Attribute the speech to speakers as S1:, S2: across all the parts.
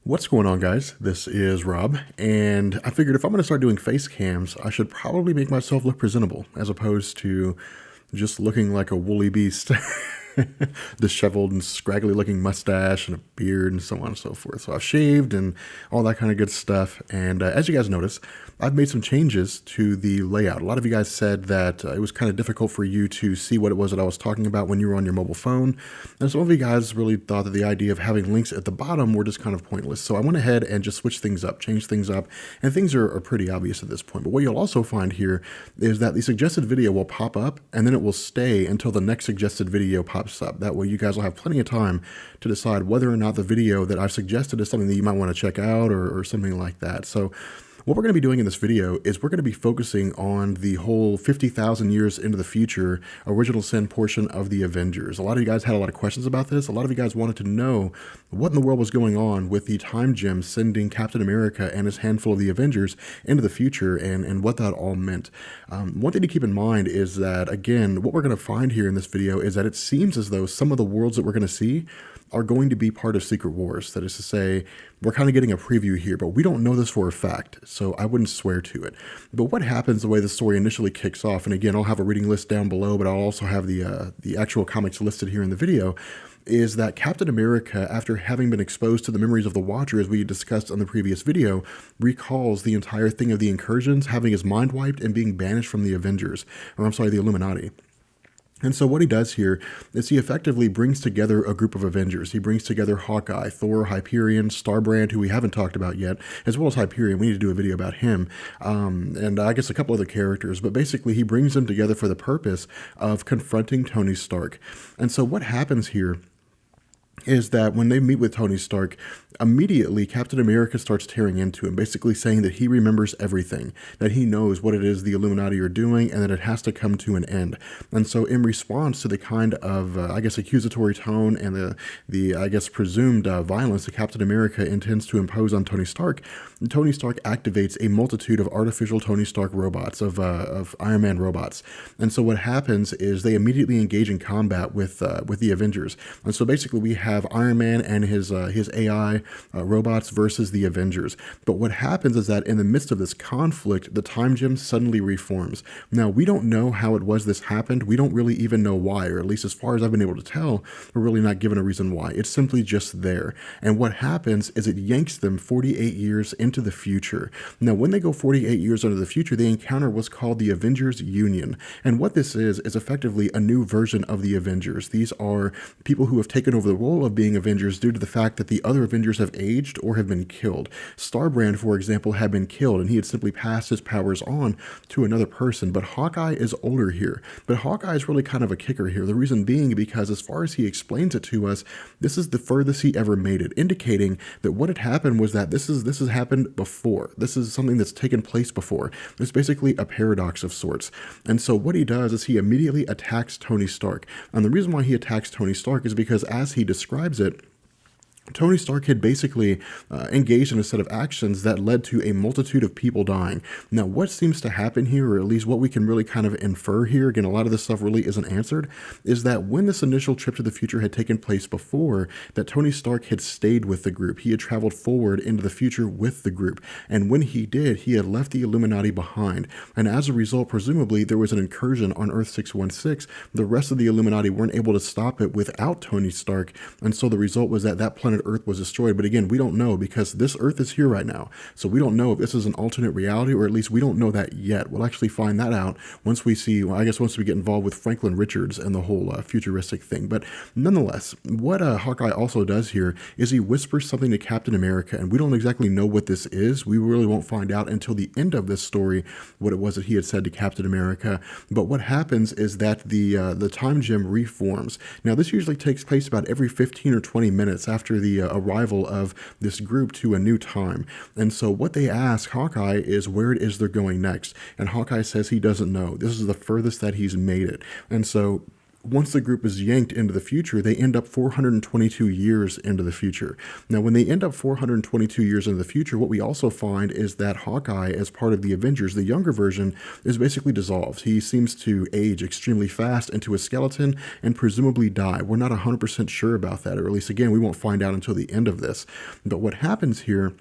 S1: What's going on, guys? This is Rob, and I figured if I'm going to start doing face cams, I should probably make myself look presentable as opposed to just looking like a woolly beast. Disheveled and scraggly looking mustache and a beard and so on and so forth. So I've shaved and all that kind of good stuff. And as you guys notice, I've made some changes to the layout. A lot of you guys said that it was kind of difficult for you to see what it was that I was talking about when you were on your mobile phone. And some of you guys really thought that the idea of having links at the bottom were just kind of pointless. So I went ahead and just switched things up, changed things up, and things are pretty obvious at this point. But what you'll also find here is that the suggested video will pop up and then it will stay until the next suggested video pops up. That way you guys will have plenty of time to decide whether or not the video that I've suggested is something that you might want to check out or something like that. So what we're going to be doing in this video is we're going to be focusing on the whole 50,000 years into the future original sin portion of the Avengers. A lot of you guys had a lot of questions about this. A lot of you guys wanted to know what in the world was going on with the time gem sending Captain America and his handful of the Avengers into the future and what that all meant. One thing to keep in mind is that, again, what we're going to find here in this video is that it seems as though some of the worlds that we're going to see are going to be part of Secret Wars. That is to say, we're kind of getting a preview here, but we don't know this for a fact, so I wouldn't swear to it. But what happens the way the story initially kicks off, and again, I'll have a reading list down below, but I'll also have the actual comics listed here in the video, is that Captain America, after having been exposed to the memories of the Watcher, as we discussed on the previous video, recalls the entire thing of the incursions, having his mind wiped and being banished from the Avengers, or I'm sorry, the Illuminati. And so what he does here is he effectively brings together a group of Avengers. He brings together Hawkeye, Thor, Hyperion, Starbrand, who we haven't talked about yet, as well as Hyperion. We need to do a video about him, and I guess a couple other characters. But basically, he brings them together for the purpose of confronting Tony Stark. And so what happens here is that when they meet with Tony Stark, immediately Captain America starts tearing into him, basically saying that he remembers everything, that he knows what it is the Illuminati are doing, and that it has to come to an end. And so in response to the kind of, I guess, accusatory tone and the I guess, presumed violence that Captain America intends to impose on Tony Stark activates a multitude of artificial Tony Stark robots, of Iron Man robots. And so what happens is they immediately engage in combat with the Avengers. And so basically we have Iron Man and his AI robots versus the Avengers. But what happens is that in the midst of this conflict, the time gem suddenly reforms. Now, we don't know how it was this happened. We don't really even know why, or at least as far as I've been able to tell, we're really not given a reason why. It's simply just there. And what happens is it yanks them 48 years into the future. Now, when they go 48 years into the future, they encounter what's called the Avengers Union. And what this is effectively a new version of the Avengers. These are people who have taken over the role of being Avengers due to the fact that the other Avengers have aged or have been killed. Starbrand, for example, had been killed and he had simply passed his powers on to another person. But Hawkeye is older here. But Hawkeye is really kind of a kicker here. The reason being because as far as he explains it to us, this is the furthest he ever made it, indicating that what had happened was that this has happened before. This is something that's taken place before. It's basically a paradox of sorts. And so what he does is he immediately attacks Tony Stark. And the reason why he attacks Tony Stark is because as he describes it, Tony Stark had basically engaged in a set of actions that led to a multitude of people dying. Now, what seems to happen here, or at least what we can really kind of infer here, again, a lot of this stuff really isn't answered, is that when this initial trip to the future had taken place before, that Tony Stark had stayed with the group. He had traveled forward into the future with the group. And when he did, he had left the Illuminati behind. And as a result, presumably, there was an incursion on Earth 616. The rest of the Illuminati weren't able to stop it without Tony Stark. And so the result was that planet Earth was destroyed. But again, we don't know because this Earth is here right now. So we don't know if this is an alternate reality, or at least we don't know that yet. We'll actually find that out once we see, well, I guess once we get involved with Franklin Richards and the whole futuristic thing. But nonetheless, what Hawkeye also does here is he whispers something to Captain America, and we don't exactly know what this is. We really won't find out until the end of this story what it was that he had said to Captain America. But what happens is that the time gem reforms. Now, this usually takes place about every 15 or 20 minutes after the arrival of this group to a new time. And so what they ask Hawkeye is where it is they're going next. And Hawkeye says he doesn't know. This is the furthest that he's made it. And so once the group is yanked into the future, they end up 422 years into the future. Now, when they end up 422 years into the future, what we also find is that Hawkeye, as part of the Avengers, the younger version, is basically dissolved. He seems to age extremely fast into a skeleton and presumably die. We're not 100% sure about that, or at least, again, we won't find out until the end of this. But what happens here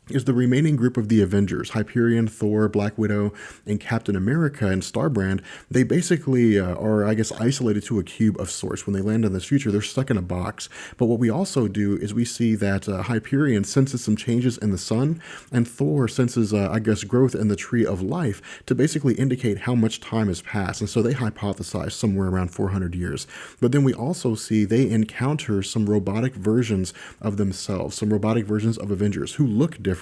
S1: is the remaining group of the Avengers, Hyperion, Thor, Black Widow, and Captain America and Starbrand. They basically are, I guess, isolated to a cube of sorts. When they land in this future, they're stuck in a box. But what we also do is we see that Hyperion senses some changes in the sun, and Thor senses, I guess, growth in the Tree of Life to basically indicate how much time has passed. And so they hypothesize somewhere around 400 years. But then we also see they encounter some robotic versions of themselves, some robotic versions of Avengers who look different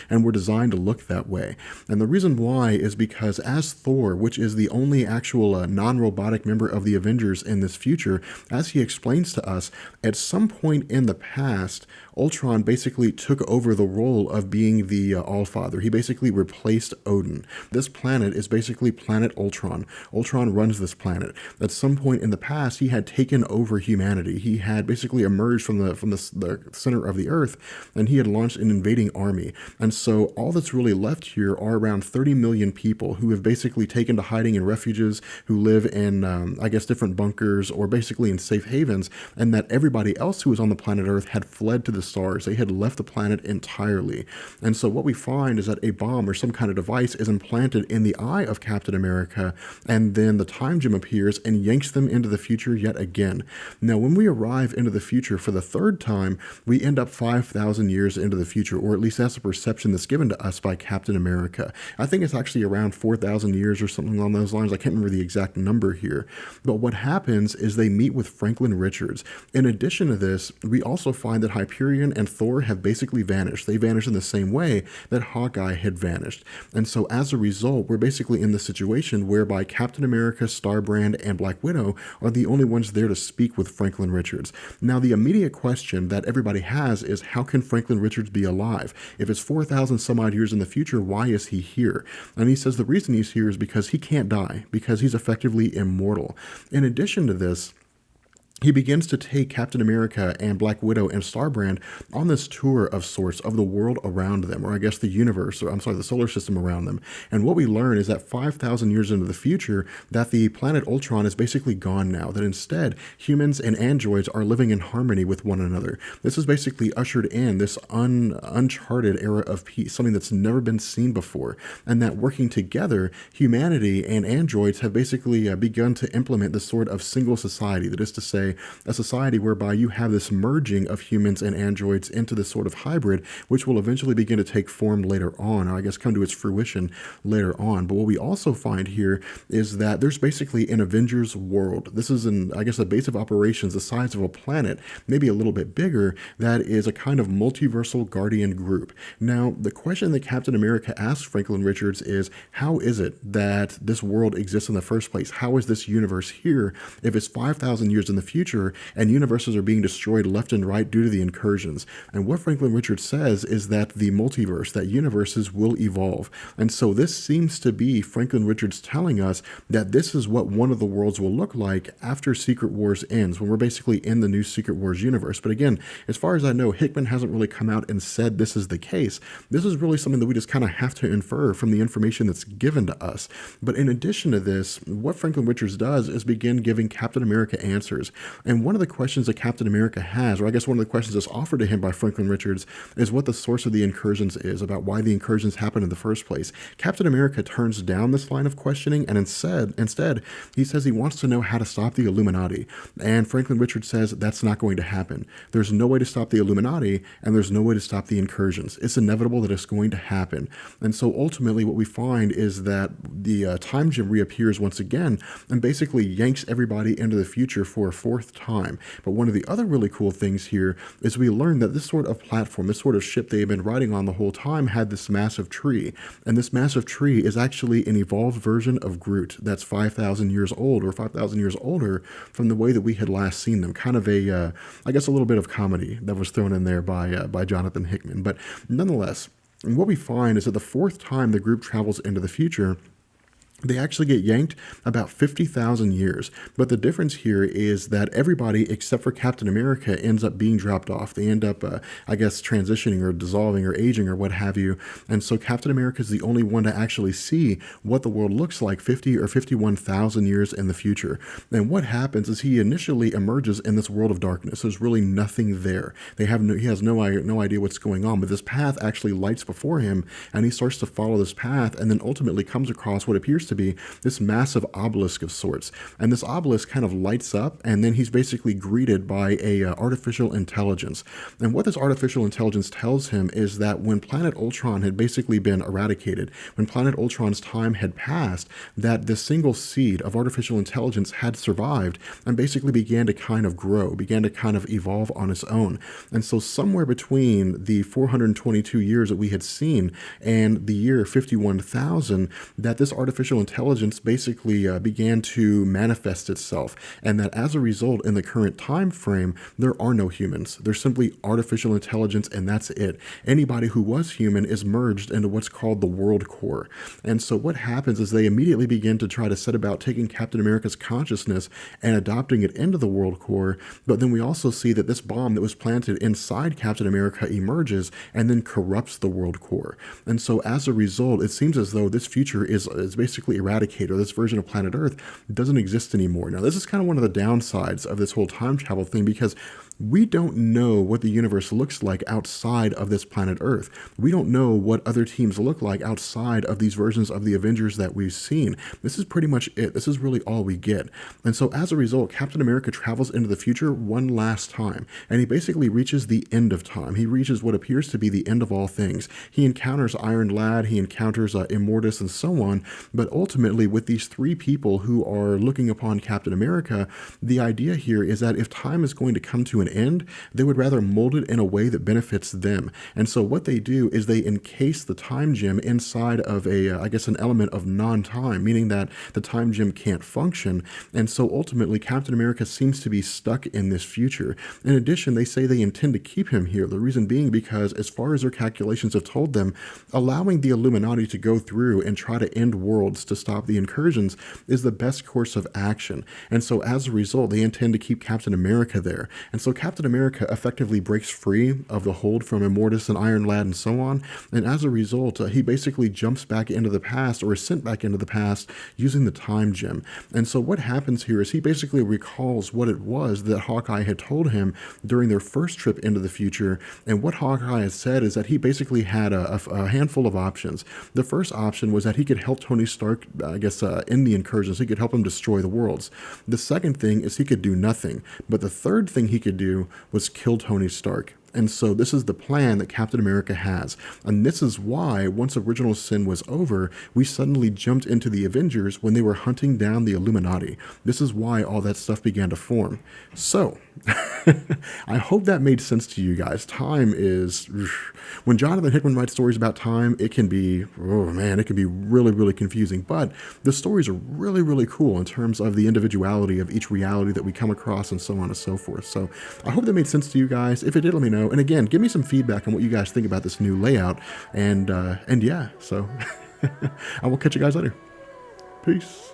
S1: and were designed to look that way. And the reason why is because as Thor, which is the only actual non-robotic member of the Avengers in this future, as he explains to us, at some point in the past, Ultron basically took over the role of being the Allfather. He basically replaced Odin. This planet is basically planet Ultron. Ultron runs this planet. At some point in the past, he had taken over humanity. He had basically emerged from the center of the Earth, and he had launched an invading army. And so all that's really left here are around 30 million people who have basically taken to hiding in refuges, who live in, I guess, different bunkers or basically in safe havens, and that everybody else who was on the planet Earth had fled to the stars. They had left the planet entirely. And so what we find is that a bomb or some kind of device is implanted in the eye of Captain America, and then the time gem appears and yanks them into the future yet again. Now, when we arrive into the future for the third time, we end up 5,000 years into the future, or at least that's the perception that's given to us by Captain America. I think it's actually around 4,000 years or something along those lines. I can't remember the exact number here. But what happens is they meet with Franklin Richards. In addition to this, we also find that Hyperion and Thor have basically vanished. They vanished in the same way that Hawkeye had vanished. And so as a result, we're basically in the situation whereby Captain America, Starbrand, and Black Widow are the only ones there to speak with Franklin Richards. Now, the immediate question that everybody has is, how can Franklin Richards be alive? If it's 4,000 some odd years in the future, why is he here? And he says the reason he's here is because he can't die, because he's effectively immortal. In addition to this, he begins to take Captain America and Black Widow and Starbrand on this tour of sorts of the world around them, or I guess the universe, or I'm sorry, the solar system around them. And what we learn is that 5,000 years into the future, that the planet Ultron is basically gone now, that instead humans and androids are living in harmony with one another. This has basically ushered in this uncharted era of peace, something that's never been seen before, and that working together, humanity and androids have basically begun to implement this sort of single society, that is to say, a society whereby you have this merging of humans and androids into this sort of hybrid, which will eventually begin to take form later on, or I guess come to its fruition later on. But what we also find here is that there's basically an Avengers world. This is I guess, a base of operations the size of a planet, maybe a little bit bigger, that is a kind of multiversal guardian group. Now, the question that Captain America asks Franklin Richards is, how is it that this world exists in the first place? How is this universe here if it's 5,000 years in the future and universes are being destroyed left and right due to the incursions? And what Franklin Richards says is that the multiverse, that universes will evolve. And so this seems to be Franklin Richards telling us that this is what one of the worlds will look like after Secret Wars ends, when we're basically in the new Secret Wars universe. But again, as far as I know, Hickman hasn't really come out and said this is the case. This is really something that we just kind of have to infer from the information that's given to us. But in addition to this, what Franklin Richards does is begin giving Captain America answers. And one of the questions that Captain America has, or I guess one of the questions that's offered to him by Franklin Richards, is what the source of the incursions is, about why the incursions happened in the first place. Captain America turns down this line of questioning, and instead, he says he wants to know how to stop the Illuminati. And Franklin Richards says that's not going to happen. There's no way to stop the Illuminati, and there's no way to stop the incursions. It's inevitable that it's going to happen. And so ultimately what we find is that the time gem reappears once again and basically yanks everybody into the future for a fourth time. But one of the other really cool things here is we learn that this sort of platform, this sort of ship they have been riding on the whole time, had this massive tree. And this massive tree is actually an evolved version of Groot that's 5,000 years old, or 5,000 years older from the way that we had last seen them. Kind of a, I guess, a little bit of comedy that was thrown in there by Jonathan Hickman. But nonetheless, what we find is that the fourth time the group travels into the future, they actually get yanked about 50,000 years. But the difference here is that everybody except for Captain America ends up being dropped off. They end up, I guess, transitioning or dissolving or aging or what have you. And so Captain America is the only one to actually see what the world looks like 50 or 51,000 years in the future. And what happens is he initially emerges in this world of darkness. There's really nothing there. He has no idea what's going on, but this path actually lights before him, and he starts to follow this path, and then ultimately comes across what appears to be this massive obelisk of sorts. And this obelisk kind of lights up, and then he's basically greeted by a artificial intelligence. And what this artificial intelligence tells him is that when Planet Ultron had basically been eradicated, when Planet Ultron's time had passed, that this single seed of artificial intelligence had survived and basically began to kind of grow, began to kind of evolve on its own. And so somewhere between the 422 years that we had seen and the year 51,000, that this artificial intelligence basically began to manifest itself, and that as a result, in the current time frame, there are no humans. There's simply artificial intelligence, and that's it. Anybody who was human is merged into what's called the World Core. And so what happens is they immediately begin to try to set about taking Captain America's consciousness and adopting it into the World Core. But then we also see that this bomb that was planted inside Captain America emerges and then corrupts the World Core. And so as a result, it seems as though this future is basically eradicated, or this version of planet Earth doesn't exist anymore. Now, this is kind of one of the downsides of this whole time travel thing, because we don't know what the universe looks like outside of this planet Earth. We don't know what other teams look like outside of these versions of the Avengers that we've seen. This is pretty much it. This is really all we get. And so as a result, Captain America travels into the future one last time, and he basically reaches the end of time. He reaches what appears to be the end of all things. He encounters Iron Lad, he encounters Immortus, and so on. But ultimately, with these three people who are looking upon Captain America, the idea here is that if time is going to come to an end, they would rather mold it in a way that benefits them. And so what they do is they encase the time gem inside of I guess, an element of non-time, meaning that the time gem can't function. And so ultimately, Captain America seems to be stuck in this future. In addition, they say they intend to keep him here. The reason being because, as far as their calculations have told them, allowing the Illuminati to go through and try to end worlds to stop the incursions is the best course of action. And so as a result, they intend to keep Captain America there. And so Captain America effectively breaks free of the hold from Immortus and Iron Lad and so on. And as a result, he basically jumps back into the past, or is sent back into the past using the time gem. And so what happens here is he basically recalls what it was that Hawkeye had told him during their first trip into the future. And what Hawkeye had said is that he basically had a handful of options. The first option was that he could help Tony Stark, I guess, in the incursions. He could help him destroy the worlds. The second thing is he could do nothing. But the third thing he could do was kill Tony Stark. And so this is the plan that Captain America has. And this is why, once Original Sin was over, we suddenly jumped into the Avengers when they were hunting down the Illuminati. This is why all that stuff began to form. So, I hope that made sense to you guys. Time is... When Jonathan Hickman writes stories about time, it can be... Oh man, it can be really, really confusing. But the stories are really, really cool in terms of the individuality of each reality that we come across and so on and so forth. So, I hope that made sense to you guys. If it did, let me know. And again, give me some feedback on what you guys think about this new layout. And yeah, so I will catch you guys later. Peace.